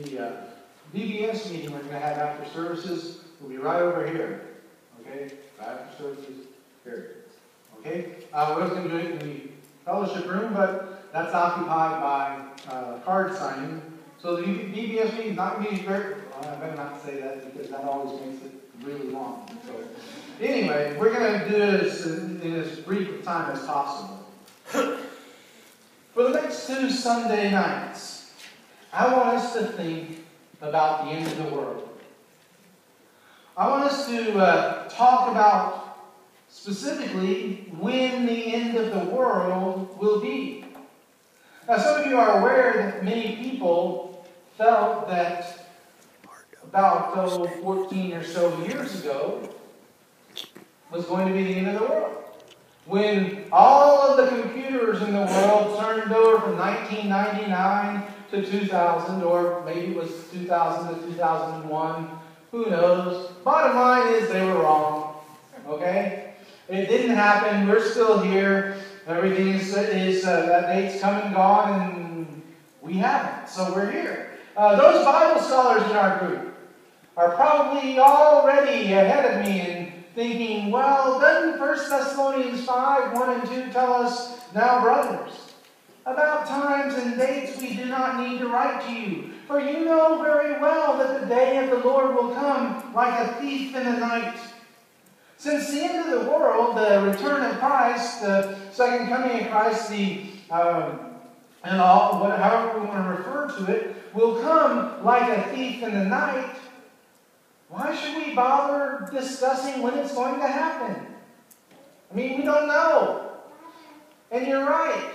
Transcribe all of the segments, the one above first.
The VBS meeting we're going to have after services will be right over here. Okay? Right after services, here. Okay? We're also going to do it in the fellowship room, but that's occupied by card signing. So the VBS meeting is not going to be very... Well, I better not say that because that always makes it really long. So, anyway, we're going to do this in as brief a time as possible. For the next 2 Sunday nights, I want us to think about the end of the world. I want us to talk about specifically when the end of the world will be. Now, some of you are aware that many people felt that about 14 or so years ago was going to be the end of the world. When all of the computers in the world turned over from 1999 to 2000, or maybe it was 2000 to 2001, who knows? Bottom line is they were wrong. Okay? It didn't happen. We're still here. Everything is that date's come and gone, and we haven't. So we're here. Those Bible scholars in our group are probably already ahead of me in thinking, well, doesn't 1 Thessalonians 5, 1 and 2 tell us, now brothers, about times and dates we do not need to write to you, for you know very well that the day of the Lord will come like a thief in the night. Since the end of the world, the return of Christ, the second coming of Christ, however we want to refer to it, will come like a thief in the night, why should we bother discussing when it's going to happen? I mean, we don't know. And you're right.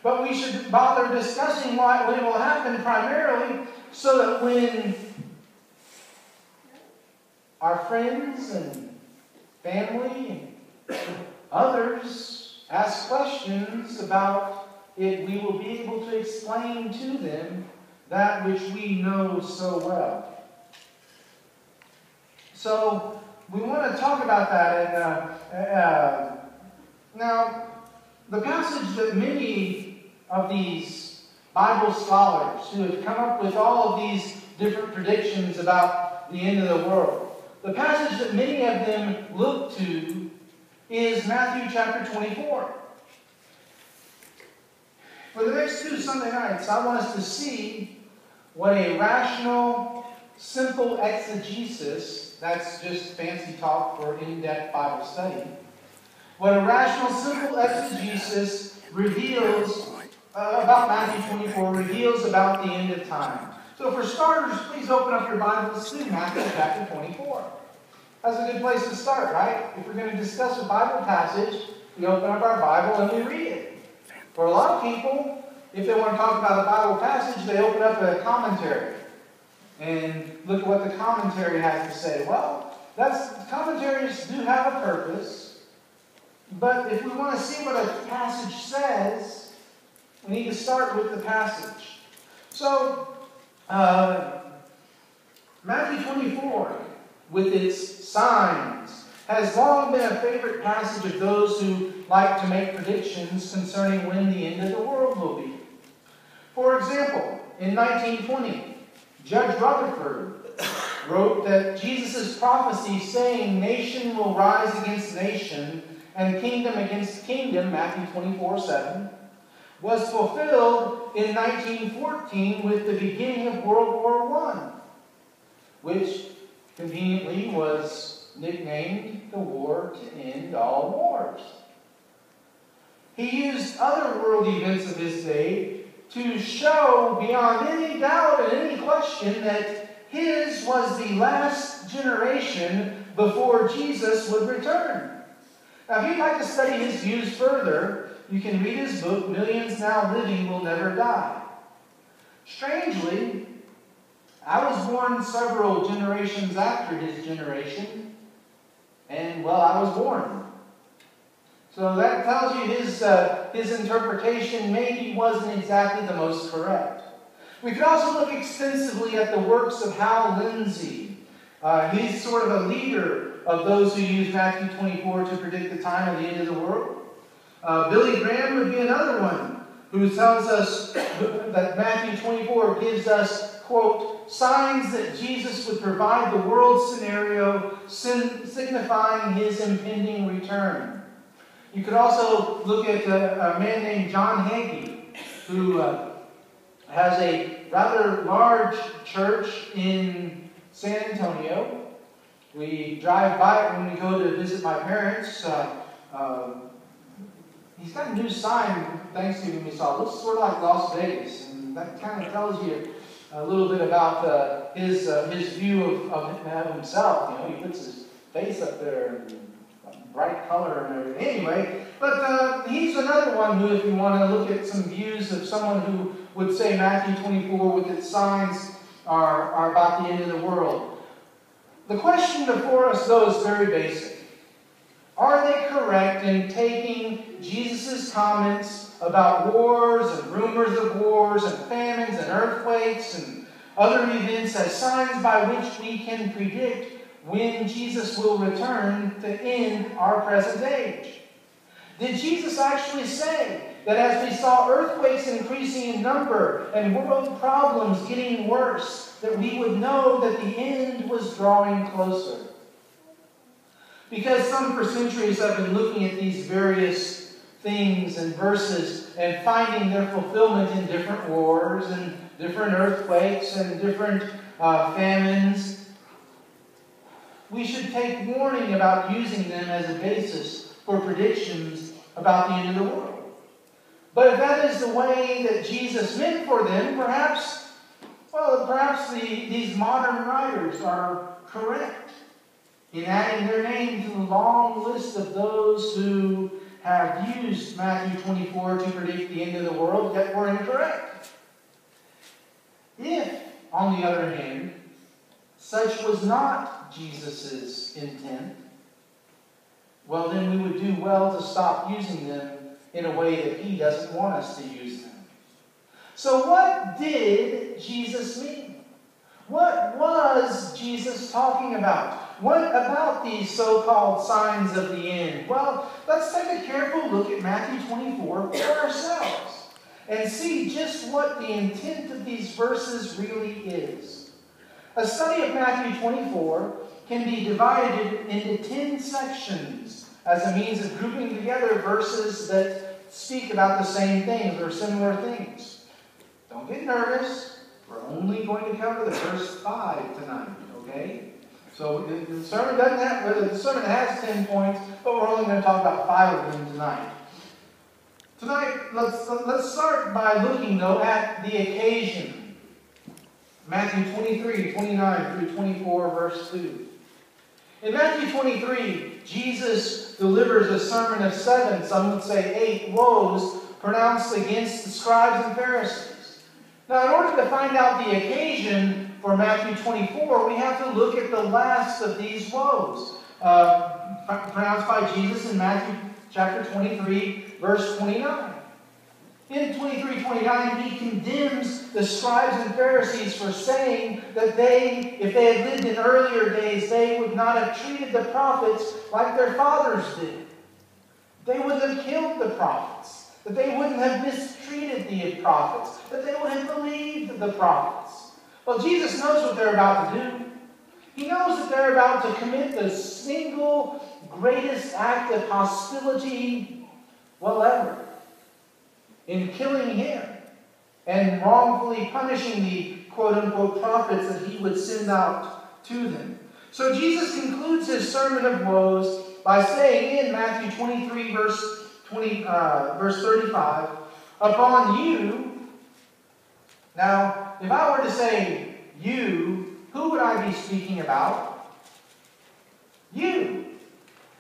But we should bother discussing when it will happen primarily so that when our friends and family and others ask questions about it, we will be able to explain to them that which we know so well. So, we want to talk about that. And now, the passage that many of these Bible scholars who have come up with all of these different predictions about the end of the world, the passage that many of them look to is Matthew chapter 24. For the next 2 Sunday nights, I want us to see what a rational, simple exegesis, that's just fancy talk for in-depth Bible study, what a rational, simple exegesis reveals about Matthew 24, reveals about the end of time. So for starters, please open up your Bibles to Matthew chapter 24. That's a good place to start, right? If we're going to discuss a Bible passage, we open up our Bible and we read it. For a lot of people, if they want to talk about a Bible passage, they open up a commentary and look at what the commentary has to say. Well, commentaries do have a purpose, but if we want to see what a passage says, we need to start with the passage. So, Matthew 24, with its signs, has long been a favorite passage of those who like to make predictions concerning when the end of the world will be. For example, in 1920, Judge Rutherford wrote that Jesus' prophecy saying nation will rise against nation and kingdom against kingdom, Matthew 24:7, was fulfilled in 1914 with the beginning of World War I, which conveniently was nicknamed the War to End All Wars. He used other world events of his day to show beyond any doubt and any question that his was the last generation before Jesus would return. Now, if you'd like to study his views further, you can read his book, Millions Now Living Will Never Die. Strangely, I was born several generations after his generation, and, well, I was born. So that tells you his interpretation maybe wasn't exactly the most correct. We could also look extensively at the works of Hal Lindsey. He's sort of a leader of those who use Matthew 24 to predict the time of the end of the world. Billy Graham would be another one who tells us that Matthew 24 gives us quote, signs that Jesus would provide the world scenario signifying his impending return. You could also look at a man named John Hagee, who has a rather large church in San Antonio. We drive by it when we go to visit my parents. He's got a new sign, thanks to him, we saw. It looks sort of like Las Vegas, and that kind of tells you a little bit about his view of himself. You know, he puts his face up there, and bright color and everything. Anyway, but he's another one who, if you want to look at some views of someone who would say Matthew 24 with its signs are about the end of the world. The question before us, though, is very basic. Are they correct in taking Jesus' comments about wars and rumors of wars and famines and earthquakes and other events as signs by which we can predict when Jesus will return to end our present age? Did Jesus actually say that as we saw earthquakes increasing in number and world problems getting worse, that we would know that the end was drawing closer? Because some for centuries have been looking at these various things and verses and finding their fulfillment in different wars and different earthquakes and different famines, we should take warning about using them as a basis for predictions about the end of the world. But if that is the way that Jesus meant for them, perhaps these modern writers are correct in adding their name to the long list of those who have used Matthew 24 to predict the end of the world, yet were incorrect. If, on the other hand, such was not Jesus' intent, well, then we would do well to stop using them in a way that he doesn't want us to use them. So what did Jesus mean? What was Jesus talking about? What about these so-called signs of the end? Well, let's take a careful look at Matthew 24 for ourselves and see just what the intent of these verses really is. A study of Matthew 24 can be divided into 10 sections as a means of grouping together verses that speak about the same things or similar things. Don't get nervous. We're only going to cover the first 5 tonight, okay? So the sermon has 10 points, but we're only going to talk about 5 of them tonight. Tonight, let's start by looking, though, at the occasion. Matthew 23, 29 through 24, verse 2. In Matthew 23, Jesus delivers a sermon of 7, some would say 8, woes pronounced against the scribes and Pharisees. Now, in order to find out the occasion for Matthew 24, we have to look at the last of these woes, pronounced by Jesus in Matthew chapter 23, verse 29. In 23:29, he condemns the scribes and Pharisees for saying that if they had lived in earlier days, they would not have treated the prophets like their fathers did. They would have killed the prophets. That they wouldn't have mistreated the prophets. That they would have believed the prophets. Well, Jesus knows what they're about to do. He knows that they're about to commit the single greatest act of hostility, ever, in killing him and wrongfully punishing the quote-unquote prophets that he would send out to them. So Jesus concludes his sermon of woes by saying in Matthew 23, verse 35, upon you. Now, if I were to say you, who would I be speaking about? You.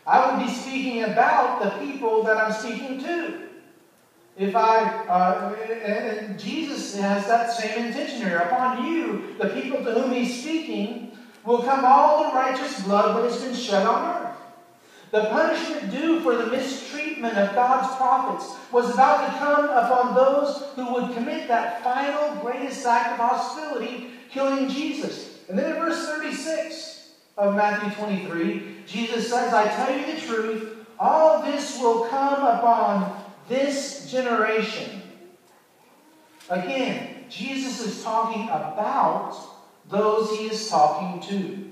I would be speaking about the people that I'm speaking to. And Jesus has that same intention here. Upon you, the people to whom he's speaking, will come all the righteous blood that has been shed on earth. The punishment due for the mistreatment of God's prophets was about to come upon those who would commit that final greatest act of hostility, killing Jesus. And then in verse 36 of Matthew 23, Jesus says, I tell you the truth, all this will come upon this generation. Again, Jesus is talking about those he is talking to.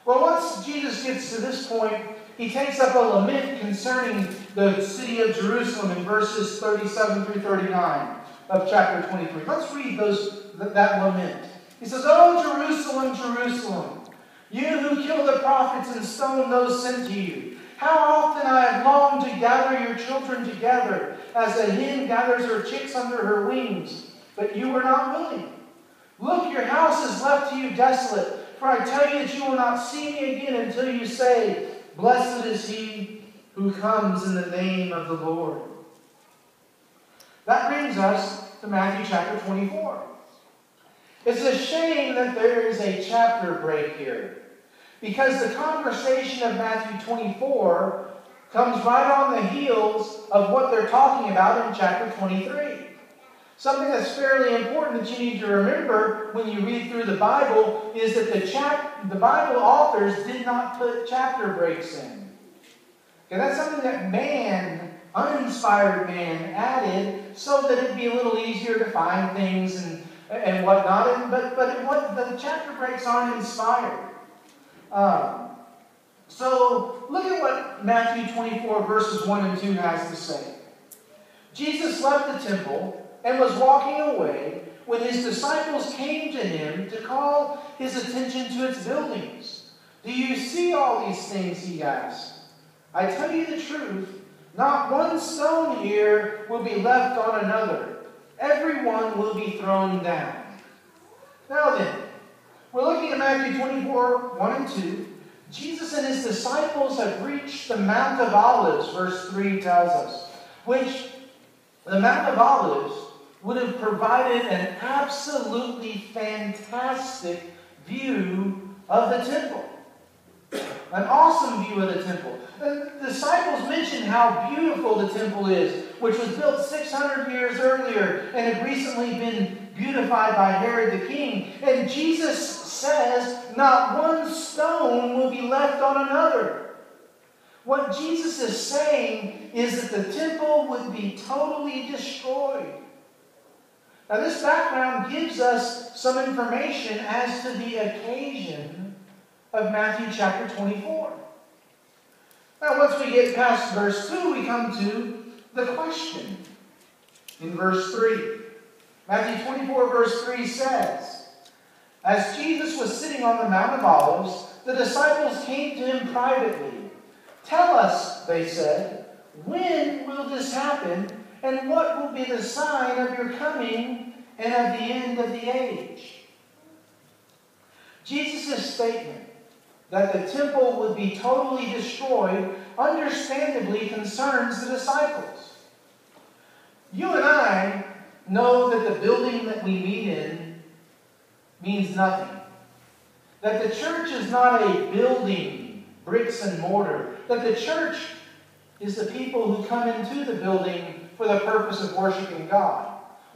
Well, once Jesus gets to this point, he takes up a lament concerning the city of Jerusalem in verses 37 through 39 of chapter 23. Let's read that lament. He says, "O Jerusalem, Jerusalem, you who kill the prophets and stone those sent to you, how often I have longed to gather your children together, as a hen gathers her chicks under her wings, but you were not willing. Look, your house is left to you desolate, for I tell you that you will not see me again until you say, 'Blessed is he who comes in the name of the Lord.'" That brings us to Matthew chapter 24. It's a shame that there is a chapter break here, because the conversation of Matthew 24 comes right on the heels of what they're talking about in chapter 23. Something that's fairly important that you need to remember when you read through the Bible is that the Bible authors did not put chapter breaks in. Okay, that's something that man, uninspired man, added so that it'd be a little easier to find things and whatnot. But the chapter breaks aren't inspired. So look at what Matthew 24 verses 1 and 2 has to say. Jesus left the temple and was walking away when his disciples came to him to call his attention to its buildings. "Do you see all these things?" he asked. "I tell you the truth, not one stone here will be left on another. Every one will be thrown down." Now then, we're looking at Matthew 24, 1 and 2. Jesus and his disciples have reached the Mount of Olives, verse 3 tells us, which the Mount of Olives would have provided an absolutely fantastic view of the temple. An awesome view of the temple. The disciples mentioned how beautiful the temple is, which was built 600 years earlier and had recently been beautified by Herod the king. And Jesus says not one stone will be left on another. What Jesus is saying is that the temple would be totally destroyed. Now this background gives us some information as to the occasion of Matthew chapter 24. Now once we get past verse 2, we come to the question in verse 3. Matthew 24 verse 3 says, "As Jesus was sitting on the Mount of Olives, the disciples came to him privately. 'Tell us,' they said, 'when will this happen, and what will be the sign of your coming and of the end of the age?'" Jesus' statement that the temple would be totally destroyed understandably concerns the disciples. You and I know that the building that we meet in means nothing. That the church is not a building, bricks and mortar. That the church is the people who come into the building for the purpose of worshiping God.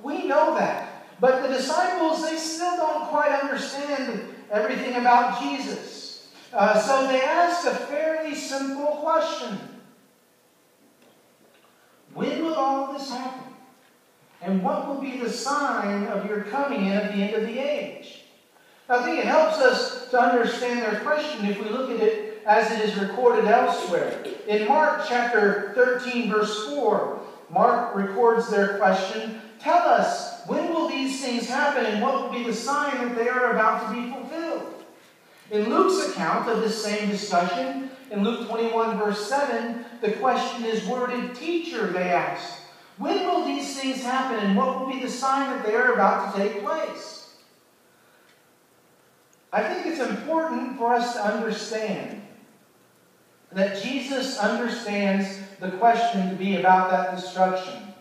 We know that. But the disciples, they still don't quite understand everything about Jesus. So they ask a fairly simple question. When will all this happen? And what will be the sign of your coming and of the end of the age? Now, I think it helps us to understand their question if we look at it as it is recorded elsewhere. In Mark chapter 13, verse 4, Mark records their question, "Tell us, when will these things happen and what will be the sign that they are about to be fulfilled?" In Luke's account of this same discussion, in Luke 21, verse 7, the question is worded, "Teacher," they ask, "when will these things happen and what will be the sign that they are about to take place?" I think it's important for us to understand that Jesus understands the question to be about that destruction.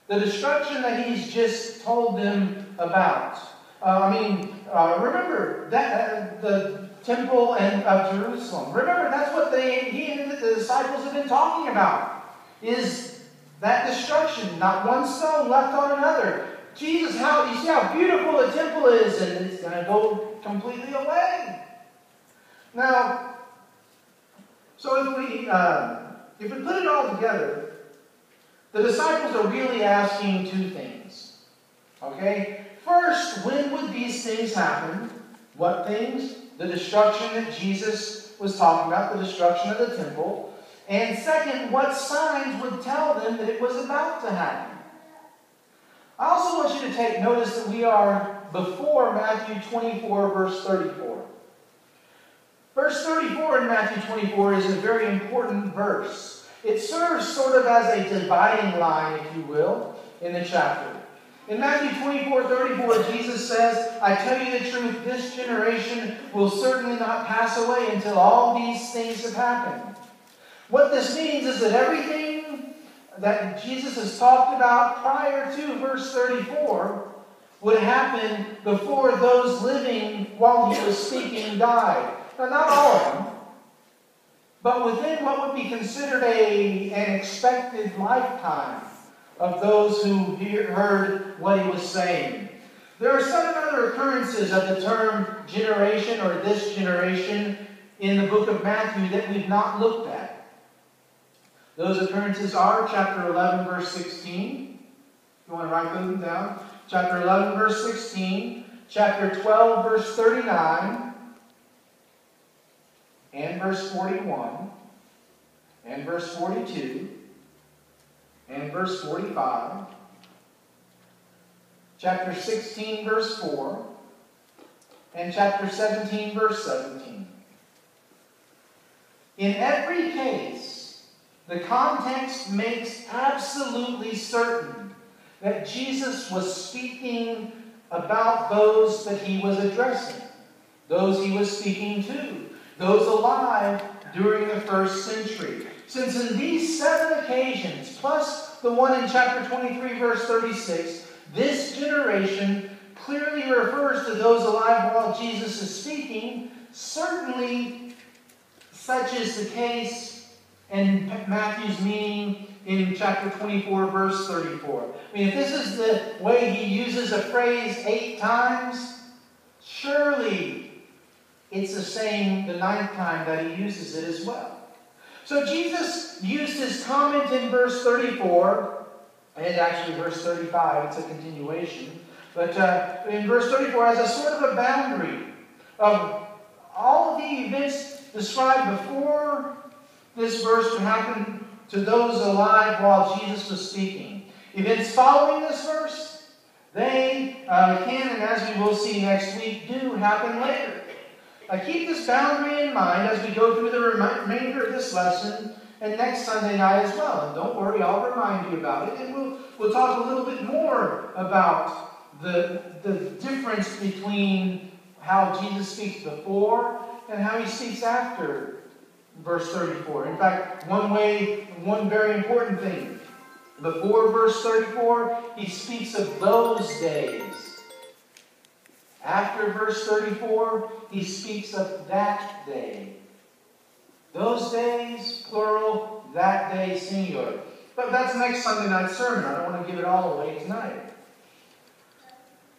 The destruction that he's just told them about. Remember that the temple of Jerusalem. Remember, that's what he and the disciples have been talking about. Is that destruction, not one stone left on another. Jesus, you see how beautiful the temple is, and it's going to go completely away. Now, so if we put it all together, the disciples are really asking two things. Okay? First, when would these things happen? What things? The destruction that Jesus was talking about, the destruction of the temple. And second, what signs would tell them that it was about to happen? I also want you to take notice that we are before Matthew 24, verse 34. Verse 34 in Matthew 24 is a very important verse. It serves sort of as a dividing line, if you will, in the chapter. In Matthew 24:34, Jesus says, I tell you the truth, this generation will certainly not pass away until all these things have happened. What this means is that everything that Jesus has talked about prior to verse 34 would happen before those living while he was speaking died. Now, not all of them, but within what would be considered an expected lifetime of those who heard what he was saying. There are 7 other occurrences of the term generation or this generation in the book of Matthew that we've not looked at. Those occurrences are chapter 11, verse 16. You want to write them down? Chapter 11, verse 16. Chapter 12, verse 39. And verse 41. And verse 42. And verse 45, chapter 16, verse 4, and chapter 17, verse 17. In every case, the context makes absolutely certain that Jesus was speaking about those that he was addressing, those he was speaking to, those alive during the first century. Since in these 7 occasions, plus the one in chapter 23, verse 36, this generation clearly refers to those alive while Jesus is speaking, certainly such is the case in Matthew's meaning in chapter 24, verse 34. I mean, if this is the way he uses a phrase 8 times, surely it's the same the 9th time that he uses it as well. So Jesus used his comment in verse 34, and actually verse 35, it's a continuation, but in verse 34 as a sort of a boundary of all of the events described before this verse would happen to those alive while Jesus was speaking. Events following this verse, they can, and as we will see next week, do happen later. Keep this boundary in mind as we go through the remainder of this lesson and next Sunday night as well. And don't worry, I'll remind you about it. And we'll talk a little bit more about the difference between how Jesus speaks before and how he speaks after verse 34. In fact, one very important thing. Before verse 34, he speaks of those days. After verse 34, he speaks of that day. Those days, plural, that day, singular. But that's next Sunday night sermon. I don't want to give it all away tonight.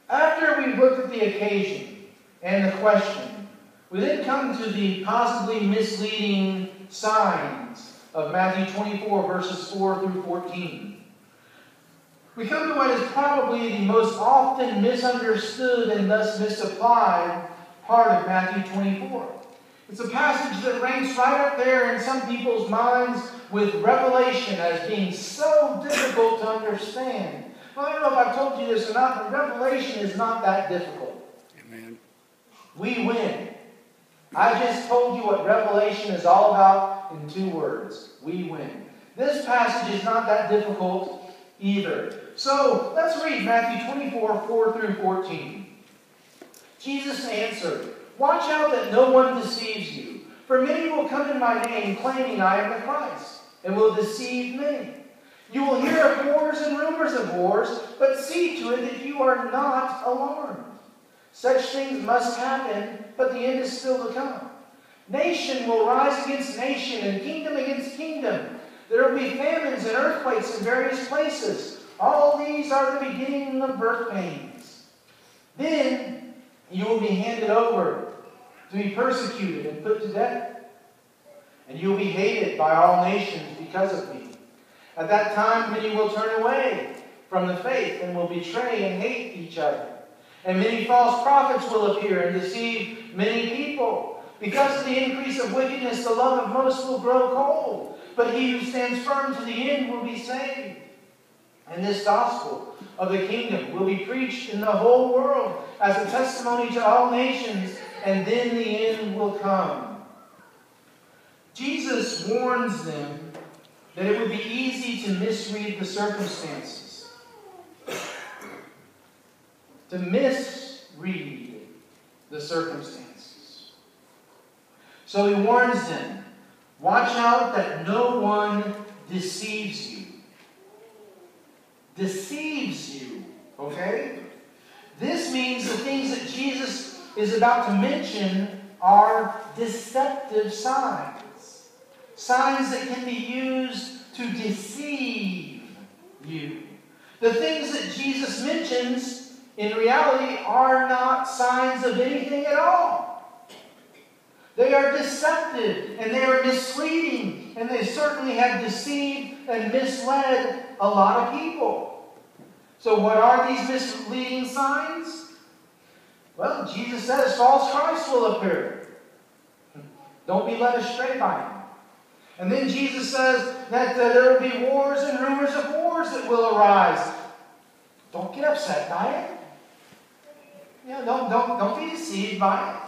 After we've looked at the occasion and the question, we then come to the possibly misleading signs of Matthew 24, verses 4 through 14. We come to what is probably the most often misunderstood and thus misapplied part of Matthew 24. It's a passage that ranks right up there in some people's minds with Revelation as being so difficult to understand. Well, I don't know if I've told you this or not, but Revelation is not that difficult. Amen. We win. I just told you what Revelation is all about in 2 words. We win. This passage is not that difficult either. So, let's read Matthew 24, 4 through 14. Jesus answered, "Watch out that no one deceives you. For many will come in my name, claiming I am the Christ, and will deceive many. You will hear of wars and rumors of wars, but see to it that you are not alarmed. Such things must happen, but the end is still to come. Nation will rise against nation, and kingdom against kingdom. There will be famines and earthquakes in various places. All these are the beginning of birth pains. Then you will be handed over to be persecuted and put to death. And you will be hated by all nations because of me. At that time, many will turn away from the faith and will betray and hate each other. And many false prophets will appear and deceive many people. Because of the increase of wickedness, the love of most will grow cold. But he who stands firm to the end will be saved. And this gospel of the kingdom will be preached in the whole world as a testimony to all nations, and then the end will come. Jesus warns them that it would be easy to misread the circumstances. To misread the circumstances. So he warns them, watch out that no one deceives you. Deceives you. Okay? This means the things that Jesus is about to mention are deceptive signs. Signs that can be used to deceive you. The things that Jesus mentions, in reality, are not signs of anything at all. They are deceptive and they are misleading, and they certainly have deceived and misled a lot of people. So what are these misleading signs? Well, Jesus says false Christ will appear. Don't be led astray by him. And then Jesus says that there will be wars and rumors of wars that will arise. Don't get upset by it. Don't be deceived by it.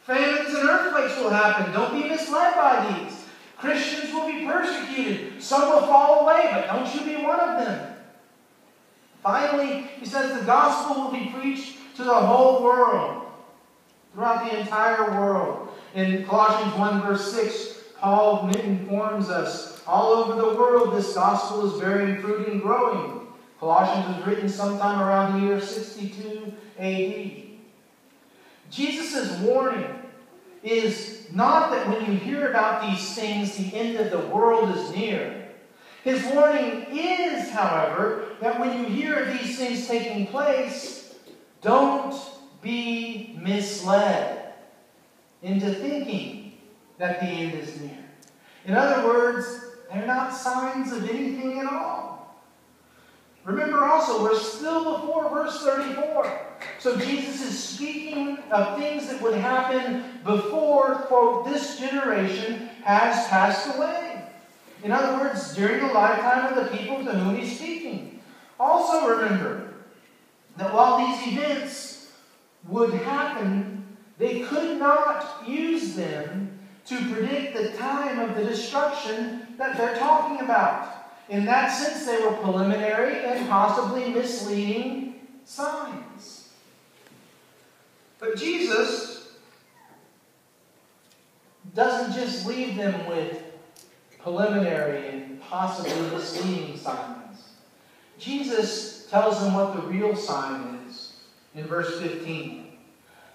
Famines and earthquakes will happen. Don't be misled by these. Christians will be persecuted. Some will fall away, but don't you be one of them. Finally, he says the gospel will be preached to the whole world, throughout the entire world. In Colossians 1 verse 6, Paul informs us, all over the world this gospel is bearing fruit and growing. Colossians was written sometime around the year 62 AD. Jesus' warning is not that when you hear about these things, the end of the world is near. His warning is, however, that when you hear these things taking place, don't be misled into thinking that the end is near. In other words, they're not signs of anything at all. Remember also, we're still before verse 34. So Jesus is speaking of things that would happen before, quote, this generation has passed away. In other words, during the lifetime of the people to whom he's speaking. Also remember that while these events would happen, they could not use them to predict the time of the destruction that they're talking about. In that sense, they were preliminary and possibly misleading signs. But Jesus doesn't just leave them with preliminary and possibly misleading signs. Jesus tells them what the real sign is in verse 15.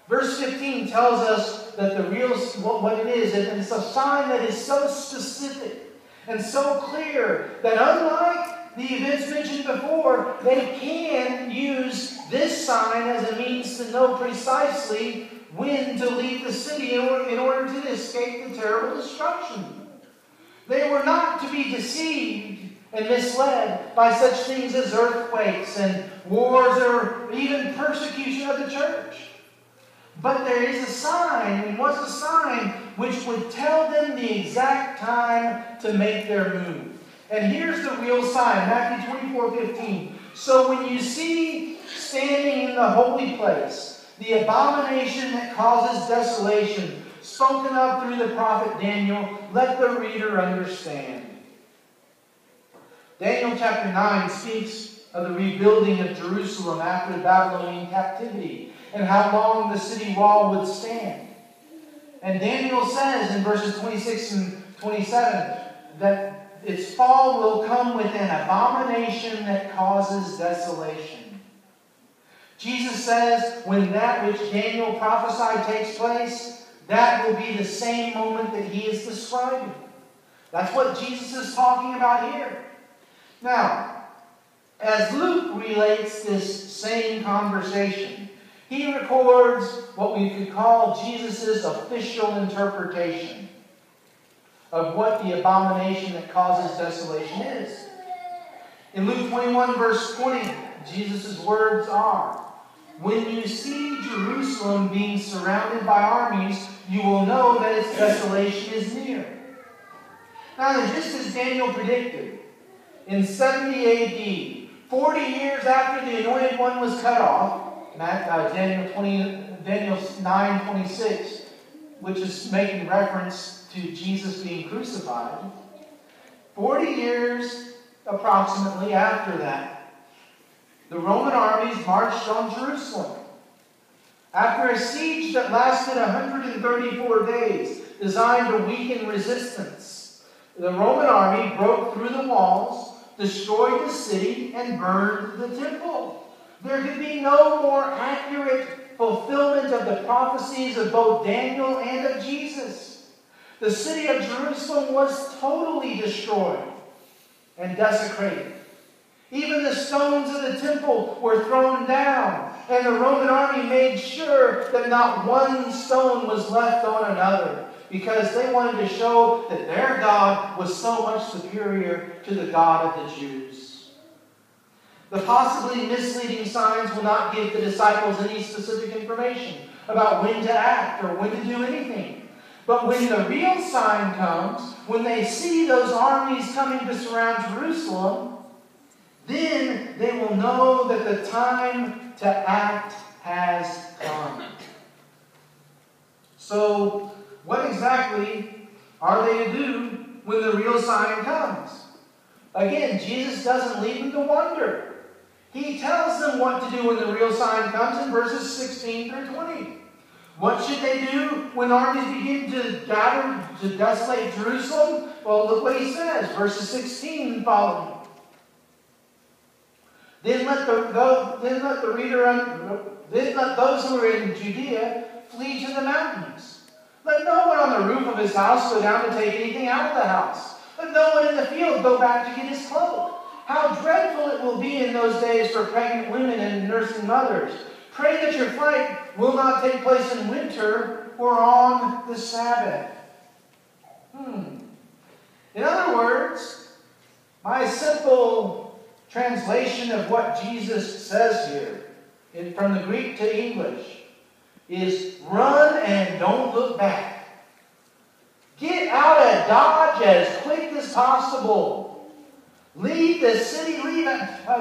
Verse 15 tells us that the real, what it is, and it's a sign that is so specific and so clear that unlike the events mentioned before, they can use this sign as a means to know precisely when to leave the city in order to escape the terrible destruction. They were not to be deceived and misled by such things as earthquakes and wars or even persecution of the church. But there is a sign, and was a sign, which would tell them the exact time to make their move. And here's the real sign, Matthew 24:15. So when you see standing in the holy place the abomination that causes desolation, spoken of through the prophet Daniel, let the reader understand. Daniel chapter 9 speaks of the rebuilding of Jerusalem after the Babylonian captivity and how long the city wall would stand. And Daniel says in verses 26 and 27 that its fall will come with an abomination that causes desolation. Jesus says when that which Daniel prophesied takes place, that will be the same moment that he is describing. That's what Jesus is talking about here. Now, as Luke relates this same conversation, he records what we could call Jesus' official interpretation of what the abomination that causes desolation is. In Luke 21, verse 20, Jesus' words are, "When you see Jerusalem being surrounded by armies, you will know that its desolation is near." Now, just as Daniel predicted, in 70 AD, 40 years after the Anointed One was cut off, Daniel 9:26, which is making reference to Jesus being crucified, 40 years approximately after that, the Roman armies marched on Jerusalem. After a siege that lasted 134 days, designed to weaken resistance, the Roman army broke through the walls, destroyed the city, and burned the temple. There could be no more accurate fulfillment of the prophecies of both Daniel and of Jesus. The city of Jerusalem was totally destroyed and desecrated. Even the stones of the temple were thrown down, and the Roman army made sure that not one stone was left on another, because they wanted to show that their God was so much superior to the God of the Jews. The possibly misleading signs will not give the disciples any specific information about when to act or when to do anything. But when the real sign comes, when they see those armies coming to surround Jerusalem, then they will know that the time to act has come. So, what exactly are they to do when the real sign comes? Again, Jesus doesn't leave them to wonder. He tells them what to do when the real sign comes in verses 16 through 20. What should they do when armies begin to gather to desolate Jerusalem? Well, look what he says, verses 16 and following. Then let those who are in Judea flee to the mountains. Let no one on the roof of his house go down to take anything out of the house. Let no one in the field go back to get his cloak. How dreadful it will be in those days for pregnant women and nursing mothers. Pray that your flight will not take place in winter or on the Sabbath. In other words, my simple translation of what Jesus says here, from the Greek to English, is run and don't look back. Get out of Dodge as quick as possible. Leave the city.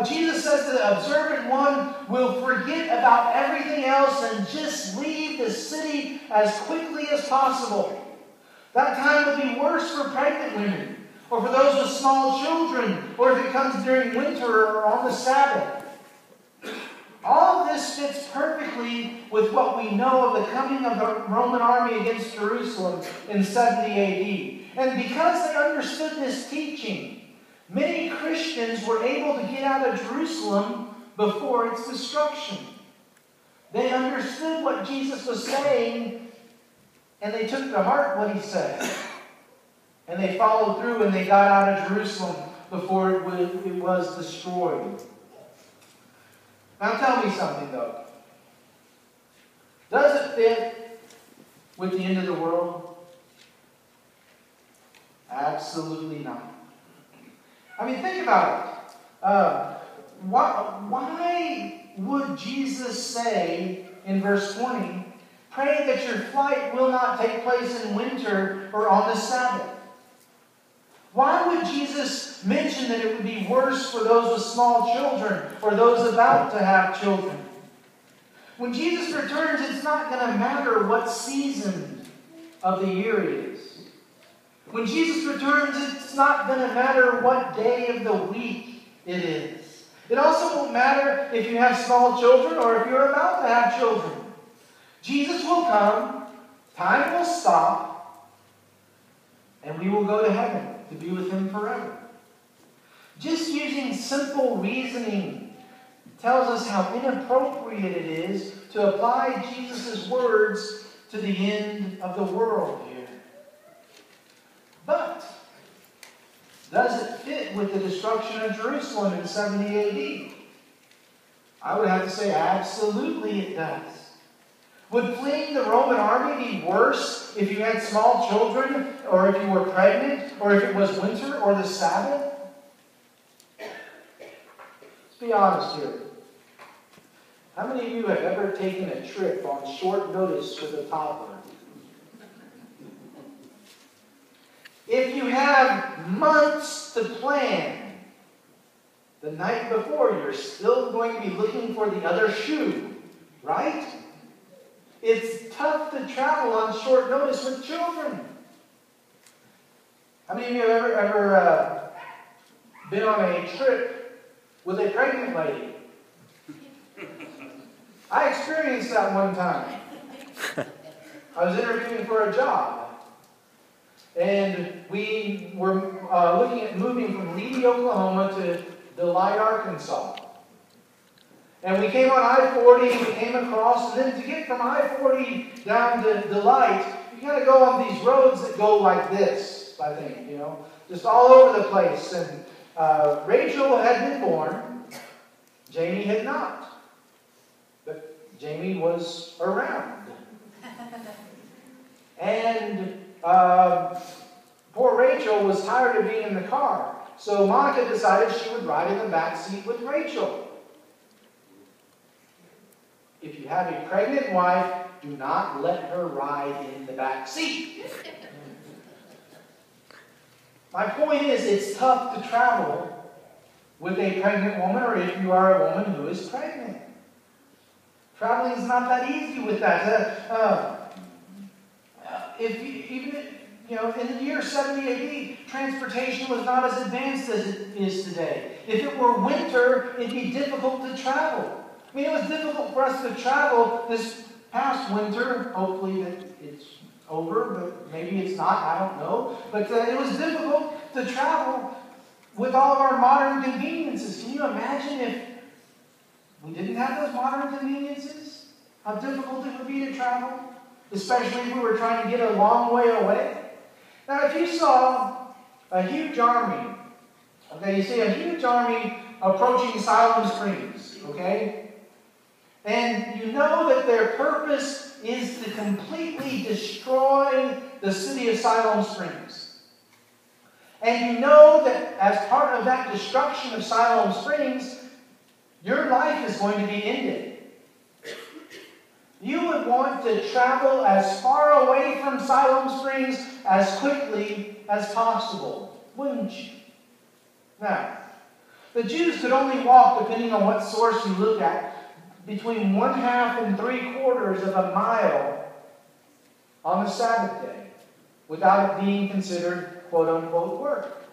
Jesus says that the observant one will forget about everything else and just leave the city as quickly as possible. That time will be worse for pregnant women, or for those with small children, or if it comes during winter or on the Sabbath. All of this fits perfectly with what we know of the coming of the Roman army against Jerusalem in 70 AD. And because they understood this teaching, many Christians were able to get out of Jerusalem before its destruction. They understood what Jesus was saying, and they took to heart what he said. And they followed through, and they got out of Jerusalem before it was destroyed. Now tell me something, though. Does it fit with the end of the world? Absolutely not. I mean, think about it. Why would Jesus say in verse 20, pray that your flight will not take place in winter or on the Sabbath? Why would Jesus mention that it would be worse for those with small children or those about to have children? When Jesus returns, it's not going to matter what season of the year it is. When Jesus returns, it's not going to matter what day of the week it is. It also won't matter if you have small children or if you're about to have children. Jesus will come, time will stop, and we will go to heaven to be with him forever. Just using simple reasoning tells us how inappropriate it is to apply Jesus' words to the end of the world here. But does it fit with the destruction of Jerusalem in 70 AD? I would have to say absolutely it does. Would fleeing the Roman army be worse if you had small children, or if you were pregnant, or if it was winter or the Sabbath? Let's be honest here. How many of you have ever taken a trip on short notice with a toddler? If you have months to plan, the night before you're still going to be looking for the other shoe, right? It's tough to travel on short notice with children. How many of you have ever been on a trip with a pregnant lady? I experienced that one time. I was interviewing for a job. And we were looking at moving from Levy, Oklahoma to Delight, Arkansas. And we came on I-40 and we came across. And then to get from I-40 down to Delight, you got to go on these roads that go like this, I think, you know, just all over the place. And Rachel had been born. Jamie had not. But Jamie was around. And poor Rachel was tired of being in the car. So Monica decided she would ride in the back seat with Rachel. If you have a pregnant wife, do not let her ride in the back seat. My point is, it's tough to travel with a pregnant woman, or if you are a woman who is pregnant. Traveling is not that easy with that. In the year 70 AD, transportation was not as advanced as it is today. If it were winter, it'd be difficult to travel. I mean, it was difficult for us to travel this past winter. Hopefully that it's over, but maybe it's not. I don't know. But it was difficult to travel with all of our modern conveniences. Can you imagine if we didn't have those modern conveniences? How difficult it would be to travel? Especially if we were trying to get a long way away. Now, if you saw a huge army, okay, you see a huge army approaching Siloam Springs, okay? And you know that their purpose is to completely destroy the city of Siloam Springs. And you know that as part of that destruction of Siloam Springs, your life is going to be ended. You would want to travel as far away from Siloam Springs as quickly as possible, wouldn't you? Now, the Jews could only walk, depending on what source you look at, between 1/2 and 3/4 of a mile on the Sabbath day without it being considered quote-unquote work.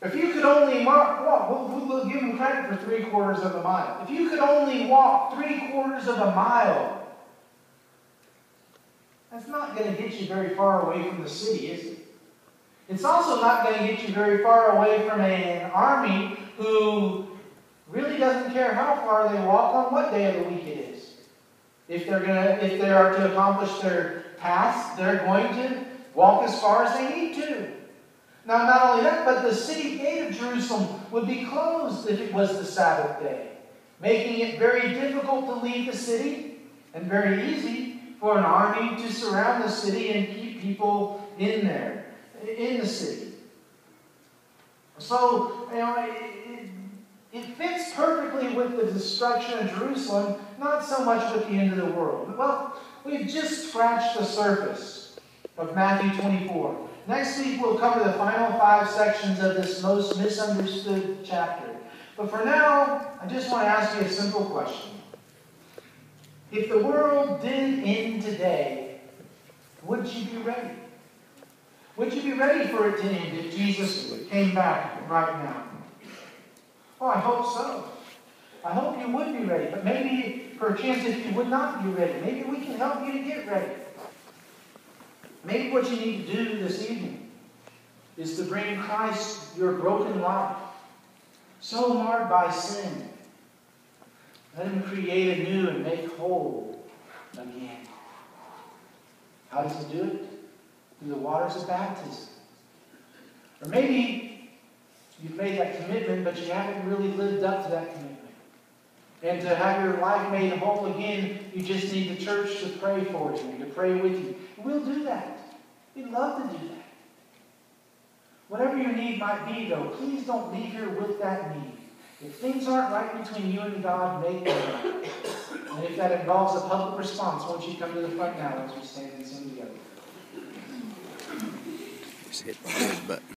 If you could only walk, we'll give them credit for 3/4 of a mile. If you could only walk 3/4 of a mile, that's not going to get you very far away from the city, is it? It's also not going to get you very far away from an army who really doesn't care how far they walk on what day of the week it is. If they are to accomplish their task, they're going to walk as far as they need to. Now, not only that, but the city gate of Jerusalem would be closed if it was the Sabbath day, making it very difficult to leave the city and very easy for an army to surround the city and keep people in there, in the city. So, it fits perfectly with the destruction of Jerusalem, not so much with the end of the world. Well, we've just scratched the surface of Matthew 24. Next week, we'll cover the final 5 sections of this most misunderstood chapter. But for now, I just want to ask you a simple question. If the world did end today, would you be ready? Would you be ready for it to end if Jesus came back right now? Oh, I hope so. I hope you would be ready. But maybe, for a chance, if you would not be ready, maybe we can help you to get ready. Maybe what you need to do this evening is to bring Christ your broken life, so marred by sin. Let Him create anew and make whole again. How does He do it? Through the waters of baptism. Or maybe you've made that commitment, but you haven't really lived up to that commitment. And to have your life made whole again, you just need the church to pray for you, to pray with you. We'll do that. We'd love to do that. Whatever your need might be, though, please don't leave here with that need. If things aren't right between you and God, make them right. And if that involves a public response, won't you come to the front now as we stand and sing together? Just hit his button.